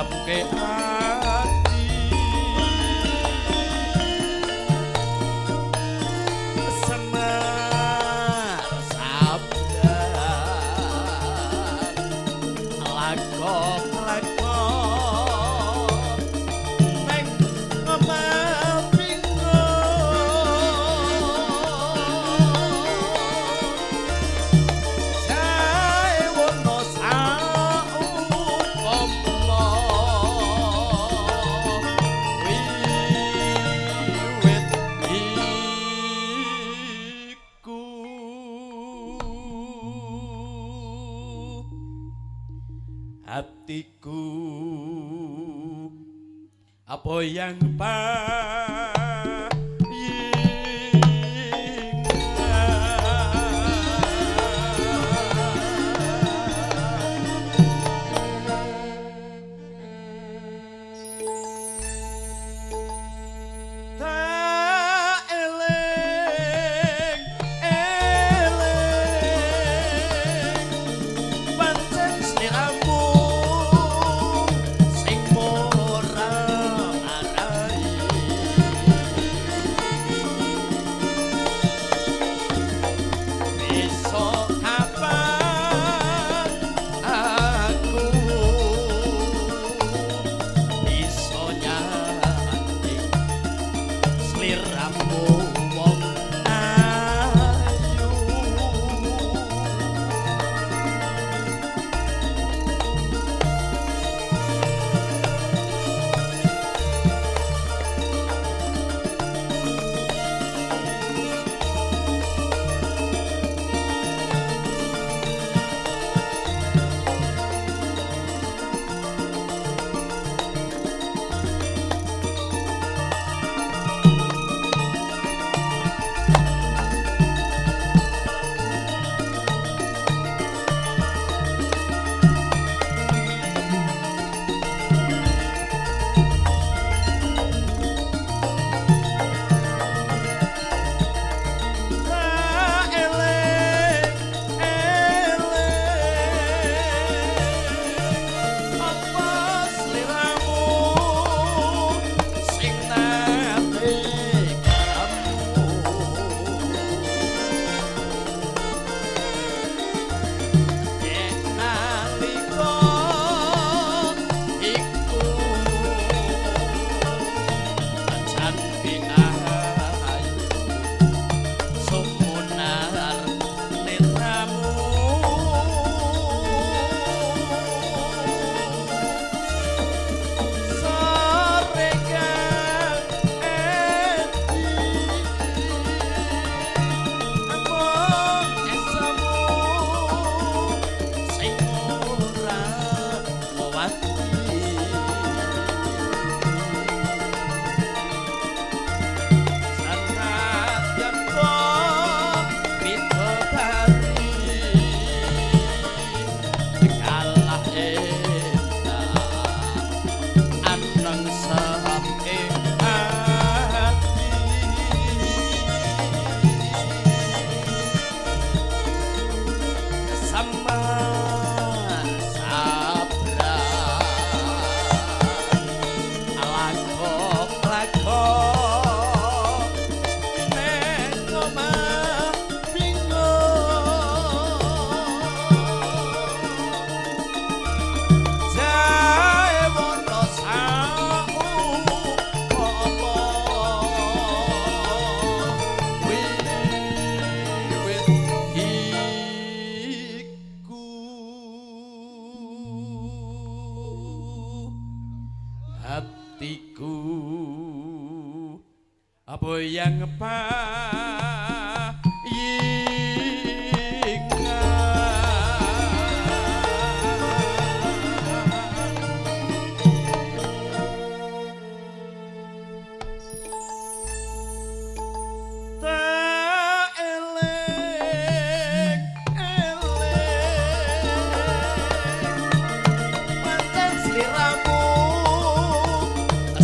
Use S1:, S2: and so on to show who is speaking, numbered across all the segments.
S1: samke ati semar sabdan lakon neng mamapingo jae wono saumpama wiwit iku hatiku apa yang tak eling pancen sliramu sing ora arai besok kapan aku bisa nyanyi sliramu wong ayu tak eling apa sliramu sing nate karamu yen nalika iku acan ayu sumunar netramu sore kang edi among esamu sing ora mewati sanadyan kok bidodari kalah endah aneng samke hati sama sabran lakok neng omah bingo jae wono saumpama wiwit iku hatiku apa yang tak eling pancen sliramu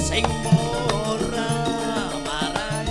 S1: sing ora marai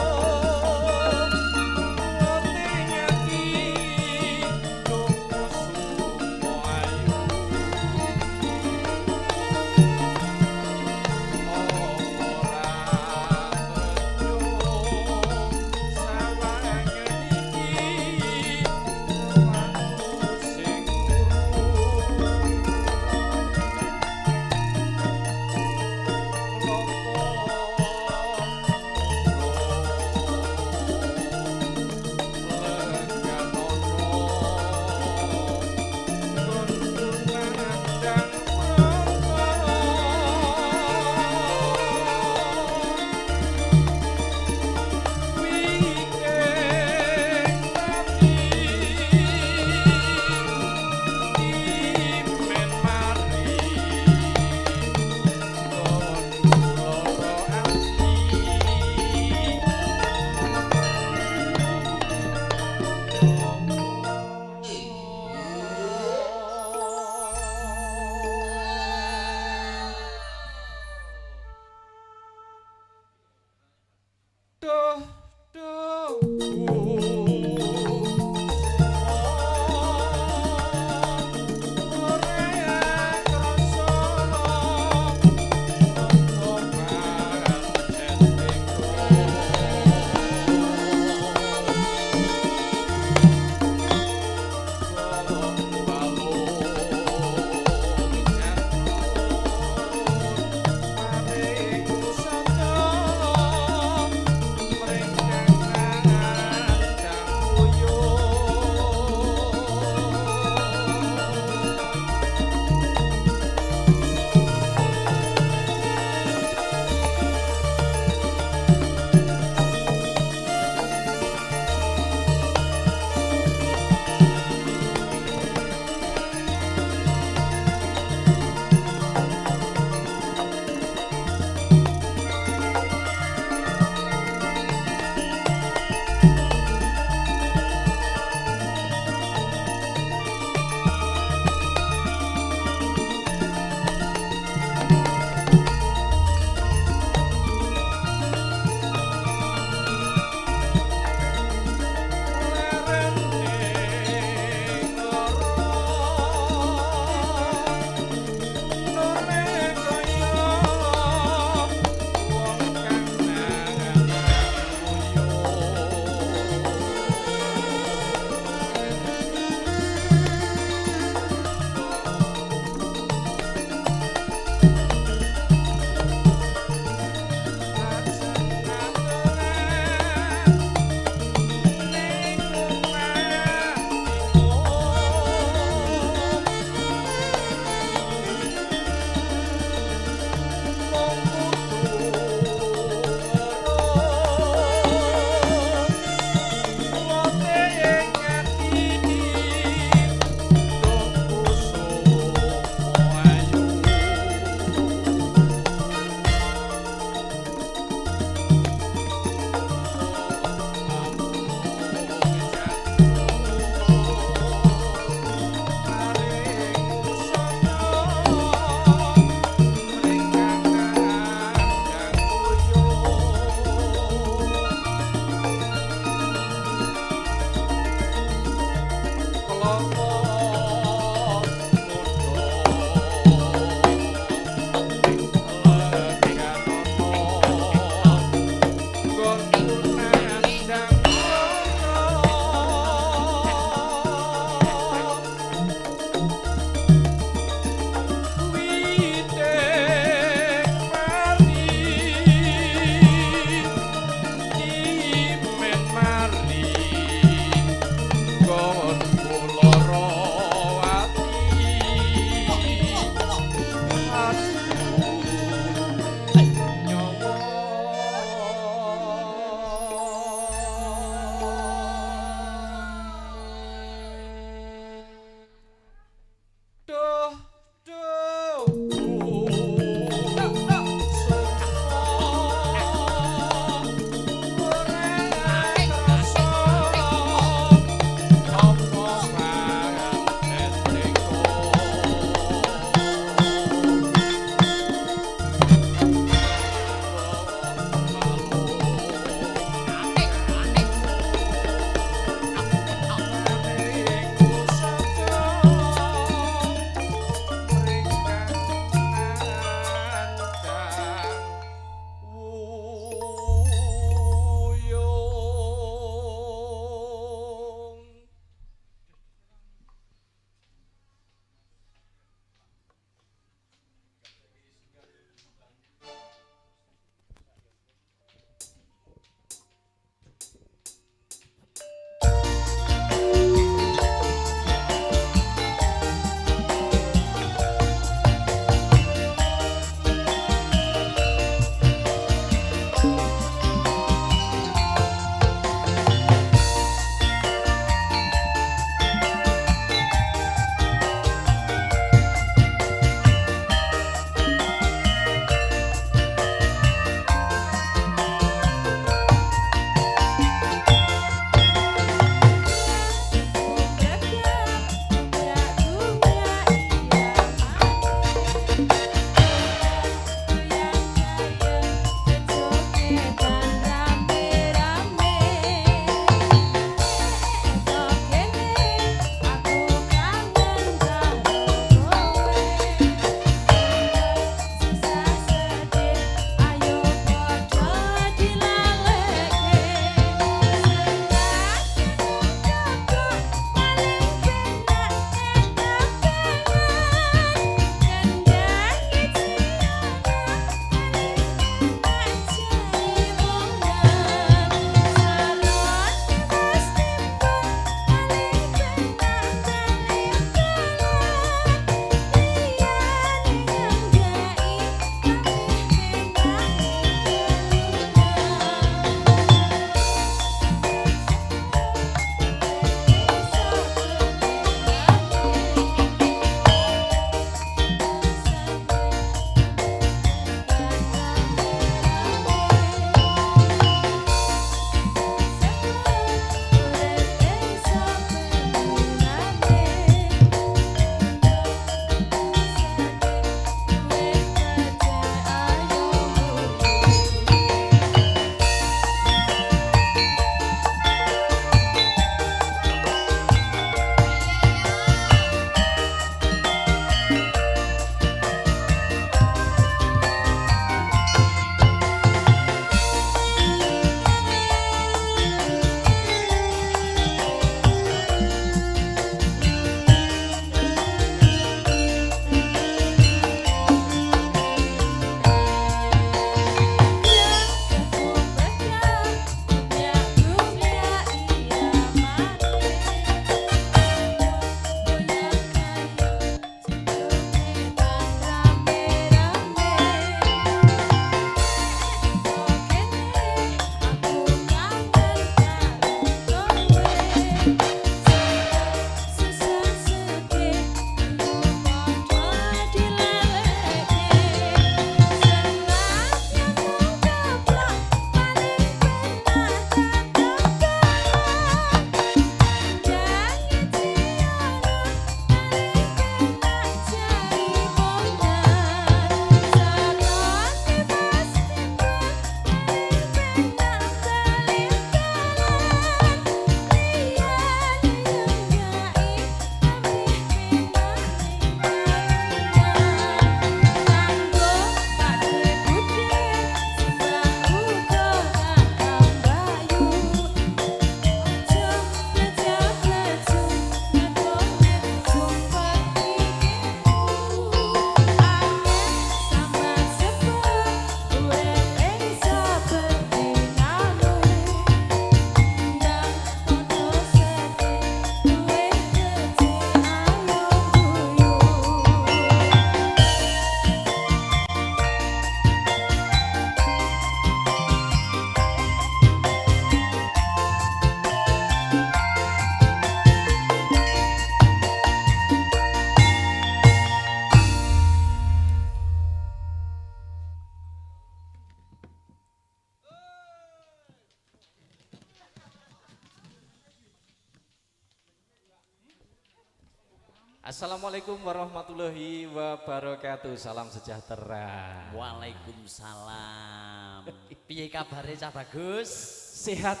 S2: Assalamualaikum warahmatullahi wabarakatuh. Salam sejahtera.
S3: Waalaikumsalam. Piye kabare Cah Bagus?
S2: Sehat.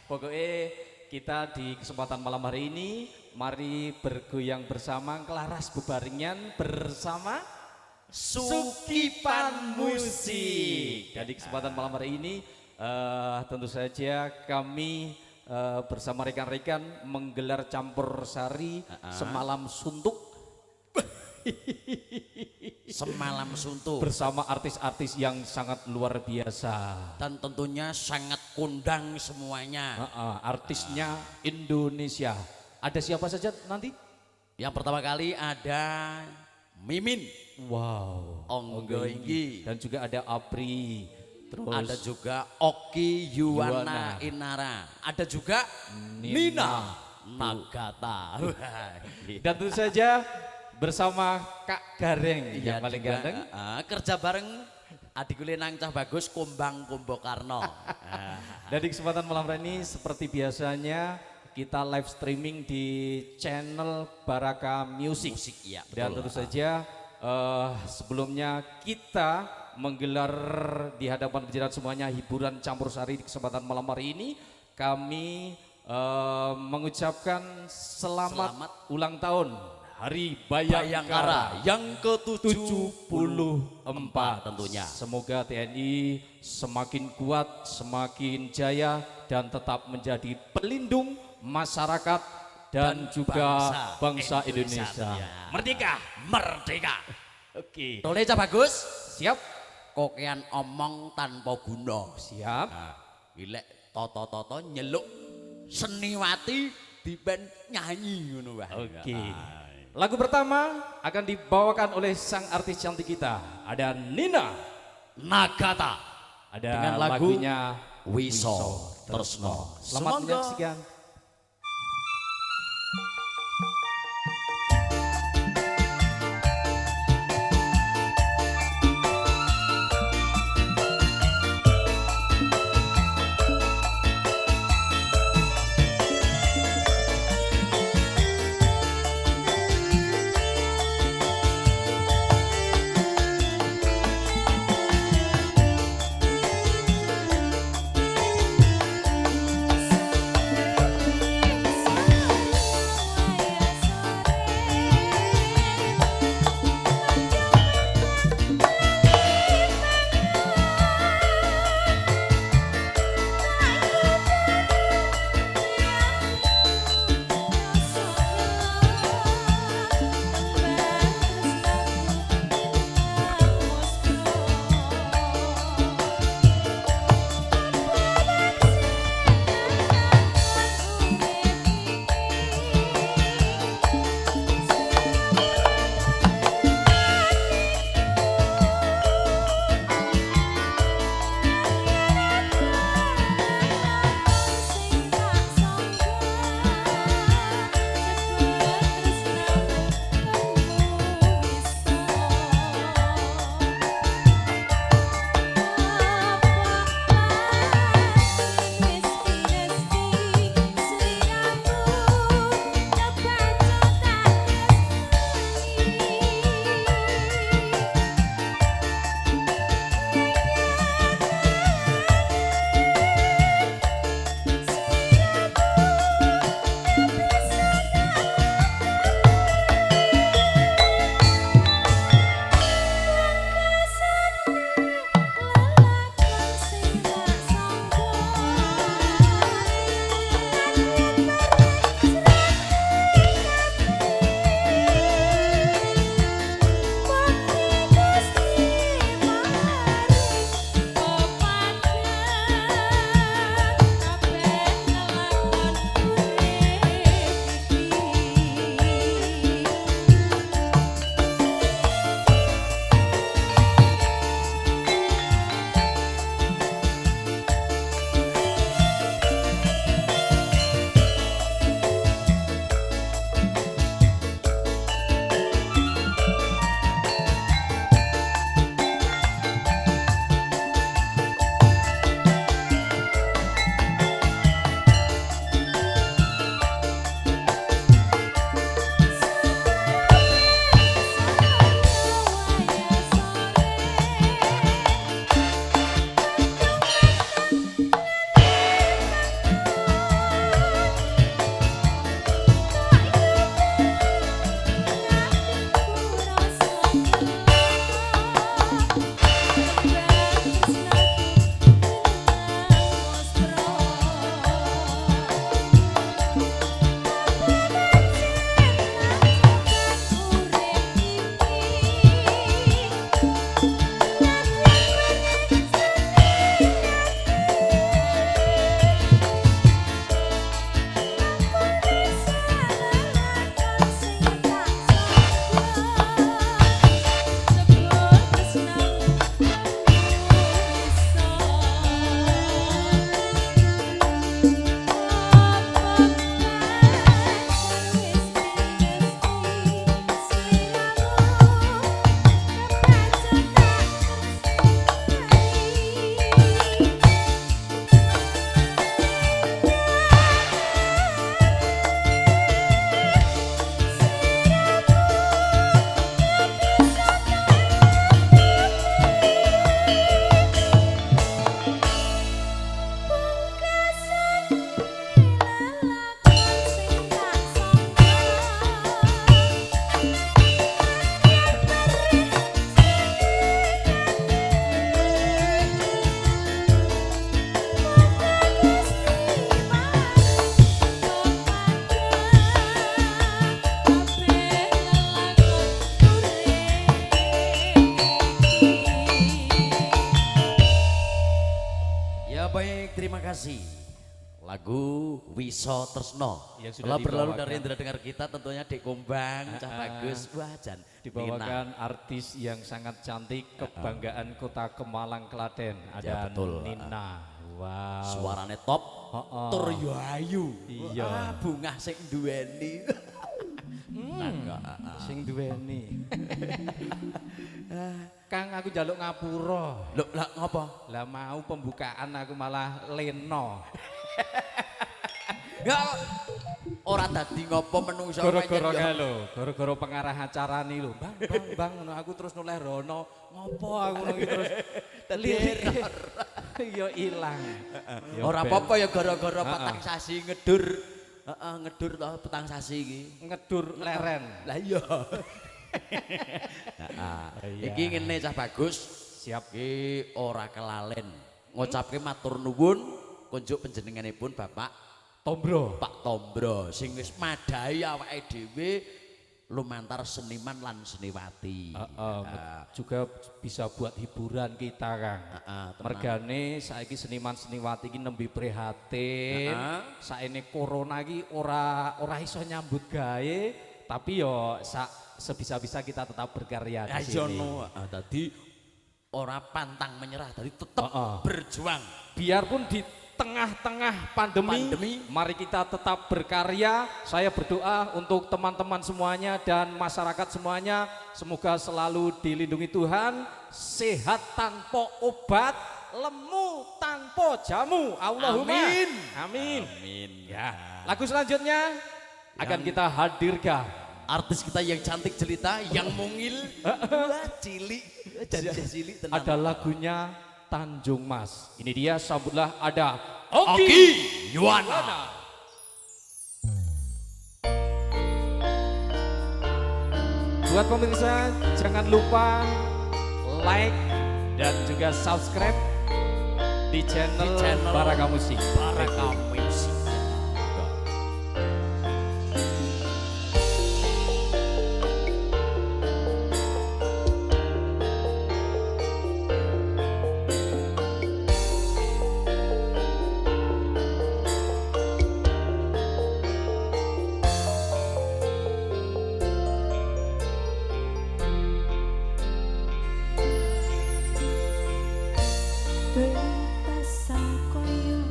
S2: Pokoknya kita di kesempatan malam hari ini mari bergoyang bersama, kelaras bebarengan bersama Sukipan Musik. Dan di kesempatan malam hari ini tentu saja kami bersama rekan-rekan menggelar campur sari semalam suntuk.
S3: Semalam suntuk
S2: Bersama artis-artis yang sangat luar biasa.
S3: dan tentunya sangat kondang semuanya.
S2: Artisnya Indonesia. Ada siapa saja nanti?
S3: Yang pertama kali ada Mimin,
S2: Wow,
S3: Onggo Inggi.
S2: dan juga ada Apri. Terus
S3: Ada juga Oki Yuwana
S2: Yuwana.
S3: Inara. Ada juga Nina Nagata.
S2: dan tentu saja bersama Kak Gareng
S3: Iya
S2: yang paling
S3: juga,
S2: ganteng.
S3: kerja bareng adik kule nang Cah Bagus Kumbang Kumbokarno.
S2: Dan di kesempatan malam hari ini seperti biasanya kita live streaming di channel Baraka Music.
S3: Musik ya.
S2: Dan
S3: betul.
S2: tentu saja sebelumnya kita menggelar di hadapan pejabat semuanya hiburan campur sari di kesempatan malam hari ini. Kami mengucapkan selamat ulang tahun Hari Bayangkara
S3: yang
S2: ke-74
S3: tentunya.
S2: Semoga TNI semakin kuat, semakin jaya dan tetap menjadi pelindung masyarakat dan juga bangsa Indonesia.
S3: Merdeka, merdeka.
S2: Oke.
S3: Tole Cah Bagus,
S2: Siap?
S3: kokean omong tanpa guna.
S2: Siap.
S3: Ilek toto-toto nyeluk seniwati diben nyanyi ngono wae.
S2: Oke. Lagu pertama akan dibawakan oleh sang artis cantik kita. Ada Nina.
S3: Nagata
S2: Ada
S3: dengan lagu
S2: lagunya
S3: Wiso Tresno.
S2: Selamat menyaksikan.
S3: versi lagu Wiso Tresno.
S2: Yang sudah
S3: Kalau berlalu
S2: dibawakan.
S3: dari indera dengar kita tentunya Dek Kombang, Cah Bagus, wah Jan.
S2: Dibawakan artis yang sangat cantik, kebanggaan kota Kemalang, Klaten.
S3: Ya,
S2: Ada
S3: betul.
S2: Nina. Wow.
S3: Suarane top,
S2: Heeh.
S3: tur yo ayu.
S2: Iya.
S3: Wah, bungah sing duweni.
S2: Sing duweni. Kang aku jaluk ngapura.
S3: Lho, lah ngopo?
S2: Lah mau pembukaan aku malah leno.
S3: Ya ora dadi ngopo menungso
S2: Gara-gara
S3: pancen,
S2: kae
S3: ya.
S2: lho, gara-gara pengarah acara nih lho. Bang, ngono aku terus noleh rono. Ngopo aku ngono iki terus lirik. Ya ilang. Ya
S3: Ora
S2: ben.
S3: apa-apa ya gara-gara petang sasi ngedur. Heeh, ngedur to petang sasi iki.
S2: Ngedur leren.
S3: Lah iya.
S2: Iya.
S3: Iki ngene Cah Bagus,
S2: Siap.
S3: iki ora kelalen ngucapke matur nuwun kunjuk panjenenganipun Bapak
S2: Tombro.
S3: Pak Tombro sing wis madhahi awake dhewe lumantar seniman lan seniwati.
S2: Juga bisa buat hiburan kita, Kang.
S3: Tenang.
S2: Mergane saiki seniman seniwati iki nembe prihatin. Saene corona iki ora iso nyambut gawe, tapi yo sebisa-bisa kita tetap berkarya di sini.
S3: Dadi ora pantang menyerah, dadi tetep berjuang.
S2: Biarpun di tengah-tengah pandemi, mari kita tetap berkarya. Saya berdoa untuk teman-teman semuanya dan masyarakat semuanya, semoga selalu dilindungi Tuhan, sehat tanpa obat, lemu tanpa jamu. Allahumma
S3: Amin.
S2: Amin.
S3: Amin.
S2: Ya, lagu selanjutnya akan kita hadirkan
S3: Artis kita yang cantik jelita, yang mungil, wah cilik, jadi cilik tenang.
S2: ada lagunya Tanjung Mas. Ini dia, sambutlah ada
S3: Oki Yuwana.
S2: Buat pemirsa jangan lupa like dan juga subscribe di channel, Baraka Musik.
S3: Baraka Musik.
S4: Berpasang koyo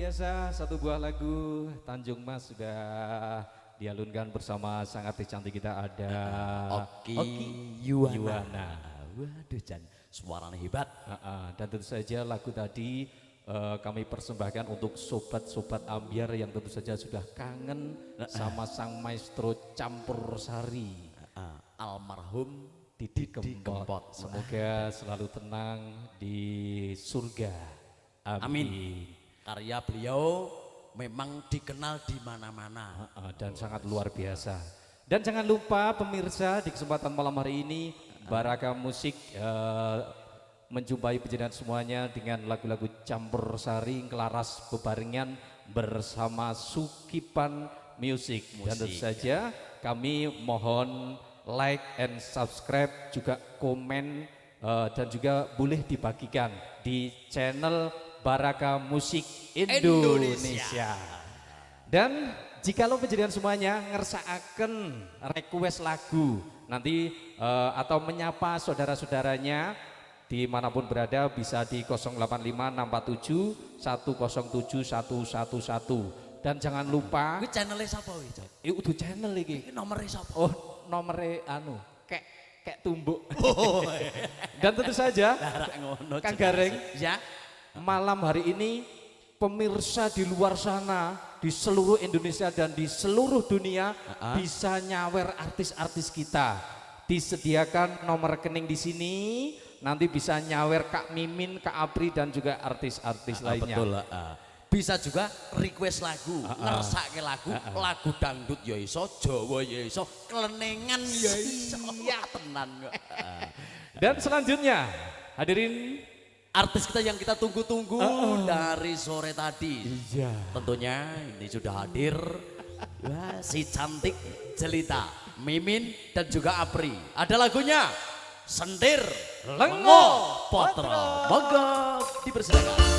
S2: biasa satu buah lagu Tanjung Mas sudah dialunkan bersama sang artis cantik kita ada
S3: Oki Yuwana.
S2: Yuwana.
S3: Waduh Jan, suaranya hebat.
S2: Dan tentu saja lagu tadi kami persembahkan untuk sobat-sobat ambiar yang tentu saja sudah kangen sama sang maestro campur sari.
S3: Almarhum
S2: Didi Kempot. Semoga selalu tenang di surga. Amin.
S3: Karya beliau memang dikenal di mana-mana
S2: Dan sangat luar biasa. Dan jangan lupa pemirsa, di kesempatan malam hari ini Baraka Musik menjumpai penjenengan semuanya dengan lagu-lagu campur sari kelaras bebarengan bersama Sukipan Music. Dan tentu saja kami mohon like and subscribe, juga komen dan juga boleh dibagikan di channel Baraka Musik Indonesia. Dan jikalau penjenengan semuanya ngersakaken request lagu nanti atau menyapa saudara-saudaranya dimanapun berada bisa di 0857 107 111. Dan jangan lupa
S3: ini channelnya siapa itu?
S2: udah channel iki.
S3: Nomornya siapa?
S2: Oh, nomornya kayak tumbuk. Dan tentu saja Kang Gareng
S3: ya,
S2: malam hari ini pemirsa di luar sana di seluruh Indonesia dan di seluruh dunia bisa nyawer artis-artis kita. Disediakan nomor rekening di sini, nanti bisa nyawer Kak Mimin, Kak Apri dan juga artis-artis lainnya.
S3: Betul. Bisa juga request lagu, ngersake lagu, lagu dangdut ya iso, Jawa ya iso, kelenengan ya iso. Ya tenan.
S2: Dan selanjutnya hadirin
S3: artis kita yang kita tunggu-tunggu dari sore tadi.
S2: Iya.
S3: Tentunya ini sudah hadir. Wah, si cantik jelita Mimin dan juga Apri. Ada lagunya Sendir Lengo Potro. Monggo dipersilakan.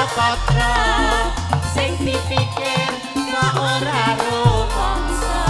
S4: Potro sing dipikir kok ora rumangsa.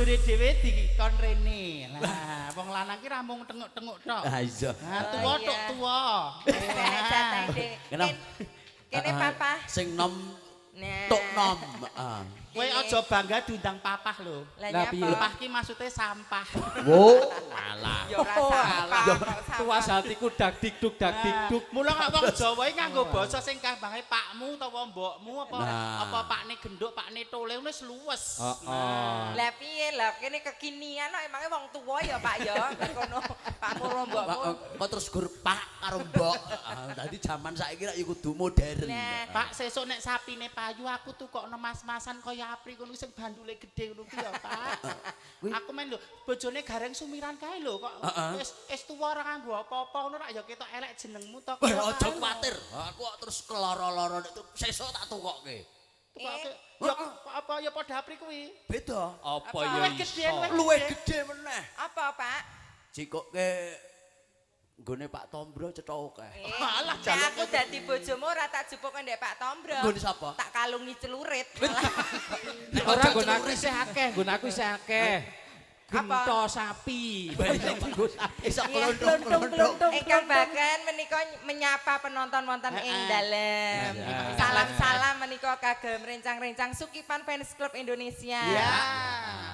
S4: bojone dhewe dikon rene. Lah, wong lanang ki ra mung tenguk-tenguk tok.
S3: Ah iya.
S4: Nah, tuwa tok tuwa.
S5: Jatah Dek.
S3: Kenapa?
S5: Kene papa.
S3: Sing nom
S5: Nah.
S3: tok nom. Heeh.
S4: Kowe aja bangga diundang papah lho.
S5: Lah
S2: Lah, piye?
S5: nyapa?
S4: Papah ki maksudnya sampah.
S3: Wo, alah.
S5: Ya ora sampah. kok sampah.
S2: Tuas hatiku dak dikduk dak dikduk.
S4: Mula kok wong Jawa iki nganggo basa sing gampange pakmu utawa mbokmu apa
S3: Nah.
S4: apa pakne genduk, pakne tole wis luwes.
S2: Heeh.
S5: Lah piye lah kene kekinian kok emange wong tuwa ya Pak ya. Kono pakmu rombokmu.
S3: Kok terus gur pak karo mbok. Dadi jaman saiki rak ya kudu modern.
S5: Nah.
S4: Pak sesuk nek sapine payu aku tukokno mas-masan kaya apri ngono sing bandule gedhe ngono ki ya, Pak. Aku men lho bojone gareng sumiran kae lho kok wis tuwa ora nganggo apa-apa ngono rak ya ketok elek jenengmu to.
S3: Weh aja kuwatir. Aku kok terus keloro-loro itu sesuk tak tukokke.
S4: Tukokke ya apa ya padha apri kuwi.
S3: Beda.
S2: Apa
S5: Apa?
S2: ya
S4: Luwih gedhe,
S2: iso?
S4: luwih
S3: Luwih gedhe meneh.
S5: Apa Pak?
S3: Jikoke nggone Pak Tombro cethoke.
S4: Alah,
S5: Nek
S4: jaluk
S5: aku dadi bojomu ora tak jupuk ndek Pak Tombro.
S3: Nggone sapa?
S5: Tak kalungi celurit.
S2: Ora nggonku isih akeh, nggonku isih akeh.
S5: Apa?
S2: Gento sapi.
S3: Iso klondong-klondong.
S5: Ingkang bagan menika menyapa penonton wonten ing dalem. Salam-salam menika kagem rencang-rencang Sukipan Fans Club Indonesia.
S4: Ya.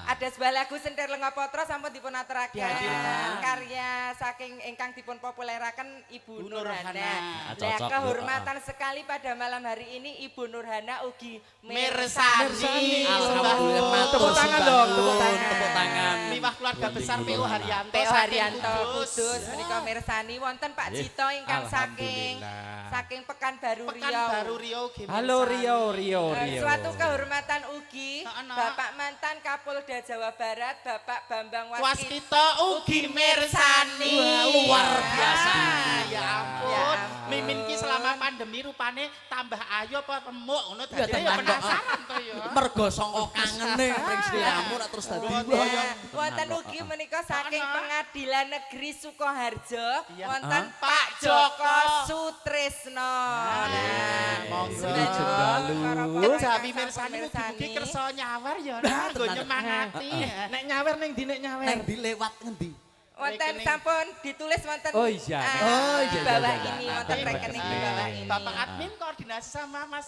S5: Ada sebuah lagu Sentir Lenga Potra sampun dipun aturaken
S4: Dihadirkan.
S5: karya saking ingkang dipun populeraken Ibu
S4: Bu
S5: Nurhana.
S4: Nurhana.
S5: Nah,
S3: Cocok,
S5: kehormatan sekali pada malam hari ini Ibu Nurhana ugi
S4: Mirsani.
S3: Alhamdulillah.
S2: Tepuk tangan dong, tepuk tangan.
S3: Tepuk tangan.
S4: Miwah keluarga besar PO Haryanto.
S5: P.O.
S4: saking
S5: Haryanto
S4: Kudus.
S5: Kudus menika mirsani wonten Pak Cito ingkang saking Pekanbaru Riau.
S4: Pekanbaru Riau ugi
S2: Halo
S4: mirsani.
S2: Rio.
S5: Suatu kehormatan ugi
S4: Nak.
S5: Bapak mantan Kapolda Jawa Barat Bapak Bambang Waskita
S4: Waskita ugi mirsani.
S5: Wah,
S3: luar biasa.
S4: Ya ampun.
S5: Ya ampun.
S4: Mimin ki selama pandemi rupane tambah ayu apa remuk ngono dadi ya
S3: tenan kok.
S4: penasaran to ya.
S3: Mergo sangka kangene pring sliramu rak terus dadi
S5: Nah, wonten ugi menika saking
S4: Ana.
S5: Pengadilan Negeri Sukoharjo
S4: Iya.
S5: wonten
S4: Hah?
S5: Pak Joko Sutrisno. Nah,
S4: monggo.
S2: Jendalu.
S4: Kejawi mirsani mugi-mugi kersa nyawer ya nggo nyemangati.
S2: Nek nyawer ning ndi nek nyawer?
S3: nang dilewat ngendi?
S5: Wonten
S4: Rekening.
S5: sampun ditulis wonten
S2: Oh iya.
S3: Oh, iya,
S5: di bawah
S3: iya, iya.
S5: ini wonten
S4: Iya,
S5: rekening di
S2: iya.
S5: bawah ini.
S4: Bapak admin koordinasi sama Mas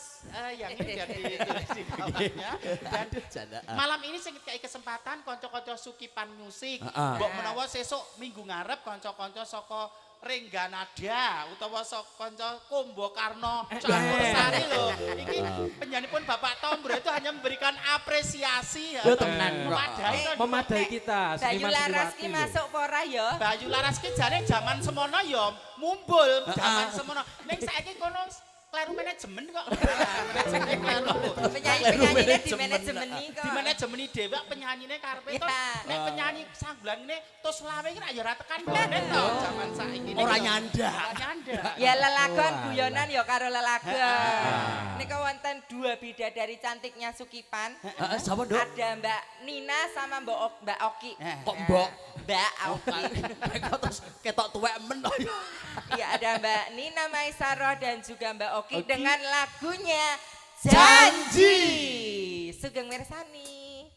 S4: yang ini biar ditulis di bawahnya. Dan
S3: Jandaan.
S4: malam ini sing kei kesempatan kanca-kanca Sukipan Musik.
S3: Heeh.
S4: Mbok menawa sesuk minggu ngarep kanca-kanca saka Rengganada utawa saka kanca Kombo Karno Campursari lho. Iki penyanyiipun Bapak Tombro itu hanya memberikan apresiasi ya.
S3: Ya, tenan kok.
S4: Memadai to.
S2: Memadai kita
S5: Bayu Laras ki
S2: seniman-seniwati.
S5: masuk pora ya.
S4: Bayu Laras ki jane jaman semono ya mumbul jaman semono. Ning saiki kono kleru manajemen kok.
S5: Penyanyi-penyanyine di manajemeni kok.
S4: Di manajemen dhewe penyanyine karepe to
S5: Ya.
S4: nek penyanyi sanggulan ngene tos lawe ki ra ya ora tekan bonet to jaman saiki.
S3: Ora nyandak.
S4: Ora nyandak.
S5: Ya lelagon guyonan ya karo lelagon. Nika wonten dua bidadari cantiknya Sukipan.
S3: Heeh, sapa, Nduk?
S5: Ada Mbak Nina sama Mbak Oki.
S3: Kok mbok?
S5: Mbak Oki.
S3: Kok terus ketok tuwek men to ya.
S5: Ya ada Mbak Nina Maisaro dan juga Mbak Oki dengan lagunya
S3: Janji.
S5: Janji. Sugeng Mirsani.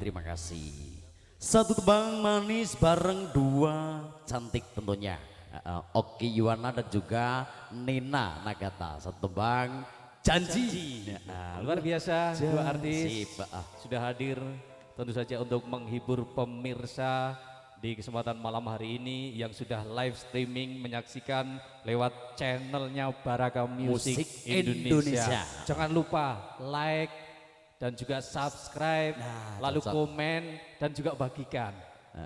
S3: terima kasih. Satu tebang manis bareng dua cantik tentunya. Oki Yuwana dan juga Nina Nagata. Satu tebang janji.
S2: Luar biasa, dua artis
S3: Sip,
S2: sudah hadir tentu saja untuk menghibur pemirsa di kesempatan malam hari ini yang sudah live streaming menyaksikan lewat channelnya Baraka Music
S3: Musik
S2: Indonesia.
S3: Indonesia.
S2: Jangan lupa like dan juga subscribe, lalu
S3: cocok.
S2: komen dan juga bagikan.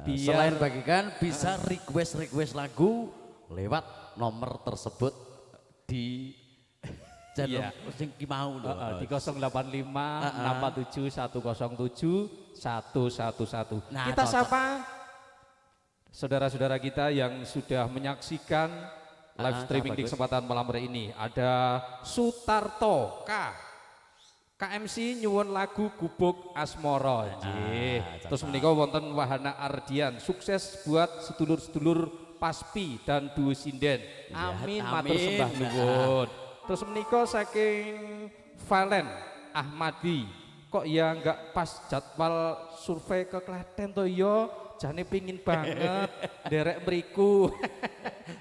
S3: Selain bagikan bisa request lagu lewat nomor tersebut di channel sing ki mau lho.
S2: Di 085 647 107 111.
S3: Nah,
S2: Kita
S3: cocok.
S2: sapa saudara-saudara kita yang sudah menyaksikan live streaming di
S3: bagus.
S2: kesempatan malam hari ini. Ada Sutarto KMC nyuwun lagu Gubuk Asmoro. Nggih. Terus menika wonten Wahana Ardian, sukses buat sedulur-sedulur Paspi dan Duo Sinden. Amin, matur
S3: amin.
S2: sembah nuwun. Terus menika saking Valen Ahmadi. Kok ya enggak pas jadwal survei ke Klaten to ya? Jane pingin banget derek mriku.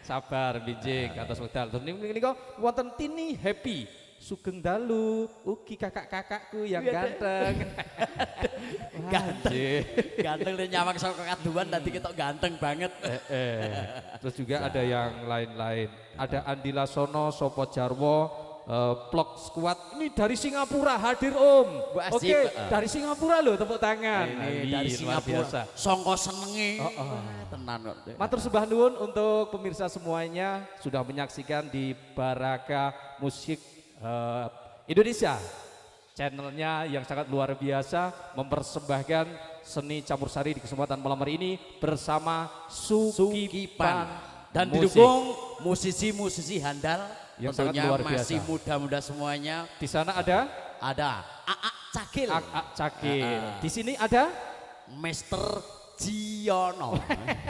S2: Sabar binjing atas wedal. Terus niku wonten Tini Happy Sugeng dalu ugi kakak-kakakku yang ganteng.
S3: Ganteng dan nyawang saka kaduan tadi ketok ganteng banget.
S2: Terus juga ada yang lain-lain. Ada Andi Lasono, Sopo Jarwo, Plok Squad. Ini dari Singapura hadir Om.
S3: Wah,
S2: Oke,
S3: sip.
S2: dari Singapura loh tepuk tangan.
S3: Ini dari
S2: luar
S3: Singapura.
S2: biasa.
S3: Songko senenge. Tenan kok.
S2: Matur sembah nuwun untuk pemirsa semuanya sudah menyaksikan di Baraka Musik Indonesia. Channelnya yang sangat luar biasa mempersembahkan seni campur sari di kesempatan malam hari ini bersama Sukipan
S3: Dan
S2: Musik.
S3: didukung musisi-musisi handal
S2: Yang sangat
S3: tentunya
S2: luar biasa.
S3: masih muda-muda semuanya.
S2: Di sana ada
S3: Ada AA Cakil,
S2: Ak Cakil. Di sini ada
S3: Mr. Giono,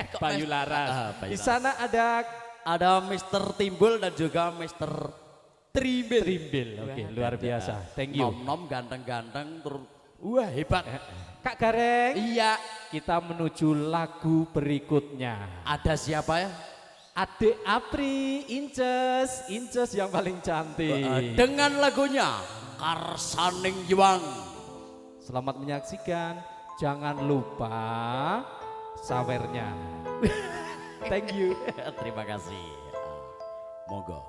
S3: Kok
S2: Bayu
S3: Mas-
S2: Laras.
S3: Bayu
S2: Di
S3: Laras.
S2: sana ada
S3: Ada Mr. Timbul dan juga Mr. Trimbil.
S2: Trimbil. Oke, luar biasa. Thank you.
S3: Nom-nom ganteng-ganteng terus wah hebat.
S2: Kak Gareng,
S3: Iya,
S2: kita menuju lagu berikutnya.
S3: ada siapa ya?
S2: Adik Apri, Inces yang paling cantik.
S3: Dengan lagunya Karsaning Yuang.
S2: Selamat menyaksikan. Jangan lupa sawernya. Thank you.
S3: Terima kasih. Monggo.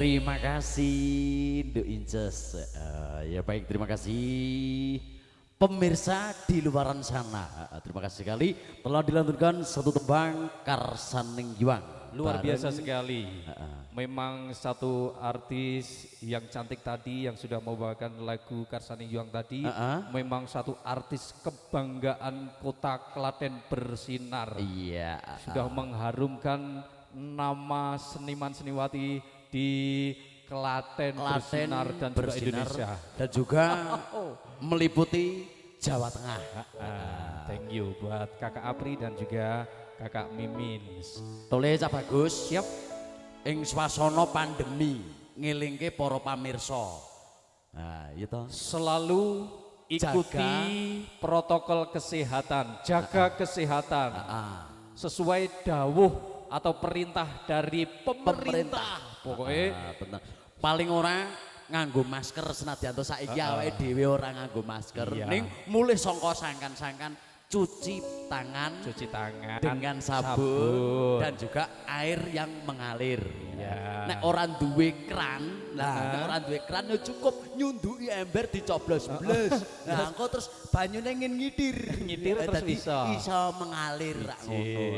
S3: Terima kasih Nduk Inces. Ya baik, terima kasih pemirsa di luaran sana. Terima kasih sekali telah dilantunkan satu tembang Karsaning Yuang.
S2: Luar
S3: Bareng-
S2: biasa sekali. Memang satu artis yang cantik tadi yang sudah membawakan lagu Karsaning Yuang tadi, memang satu artis kebanggaan kota Klaten bersinar.
S3: Iya.
S2: Sudah mengharumkan nama seniman seniwati di Klaten bersinar dan juga Indonesia.
S3: Dan juga meliputi Jawa Tengah.
S2: Thank you buat Kakak Apri dan juga Kakak Mimin.
S3: Tole Cak Bagus. Siap. Ing swasana pandemi ngelingke para pamirsa. Nah, itu.
S2: Selalu ikuti protokol kesehatan, jaga kesehatan sesuai dawuh atau perintah dari pemerintah. Pokoknya
S3: Bener. Paling ora nganggo masker senadyan to saiki awake dhewe ora nganggo masker.
S2: Iya.
S3: Ning mulih sangka sangkan-sangkan cuci tangan dengan sabun dan juga air yang mengalir.
S2: Iya.
S3: Nek ora duwe kran, nek ora duwe kran ya cukup nyunduki ember dicoblos-blos. Nah, engko terus banyune ngidir.
S2: Ngidir terus
S3: Dadi
S2: bisa.
S3: iso mengalir rak ngono.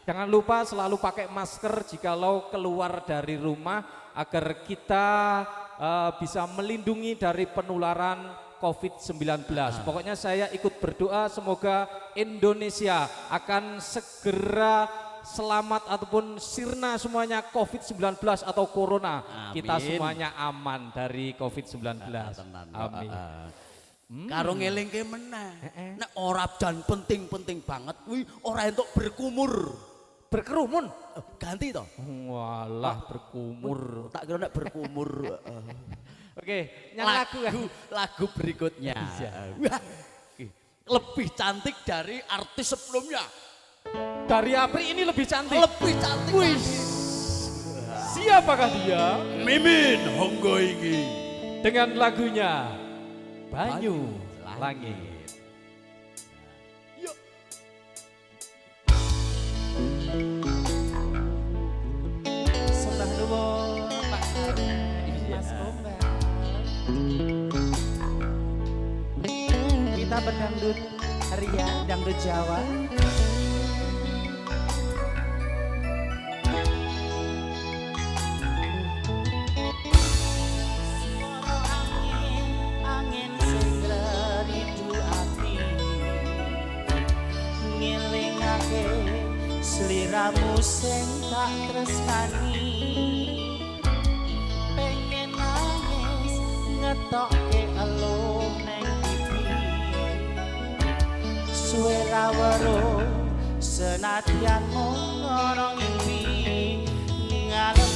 S2: Jangan lupa selalu pakai masker jikalau keluar dari rumah agar kita bisa melindungi dari penularan COVID-19. Pokoknya saya ikut berdoa semoga Indonesia akan segera selamat ataupun sirna semuanya COVID-19 atau Corona. Kita semuanya aman dari COVID-19. Amin.
S3: Karo ngelingke meneh. Nek ora jan penting-penting banget kuwi ora entuk berkumur.
S2: Berkerumun.
S3: Ganti to.
S2: Walah berkumur.
S3: Tak kira nek berkumur.
S2: Oke, yang lagu kan?
S3: Lagu berikutnya. Wah, lebih cantik dari artis sebelumnya.
S2: Dari Apri ini lebih cantik.
S3: Lebih cantik.
S2: Wih. Siapakah dia?
S1: Mimin Honggo iki.
S2: Dengan lagunya Banyu
S3: Langit.
S2: Langit.
S4: Sembah nuwun Pak Mas Kombang. Kita berdangdut ria, dangdut Jawa. Suara angin sing ngridu ati, ngelingake sliramu sing tak tresnani. Pengen nangis ngetokke elo neng pipi, suwe ra weruh senadyan ngono ngimpi ngalem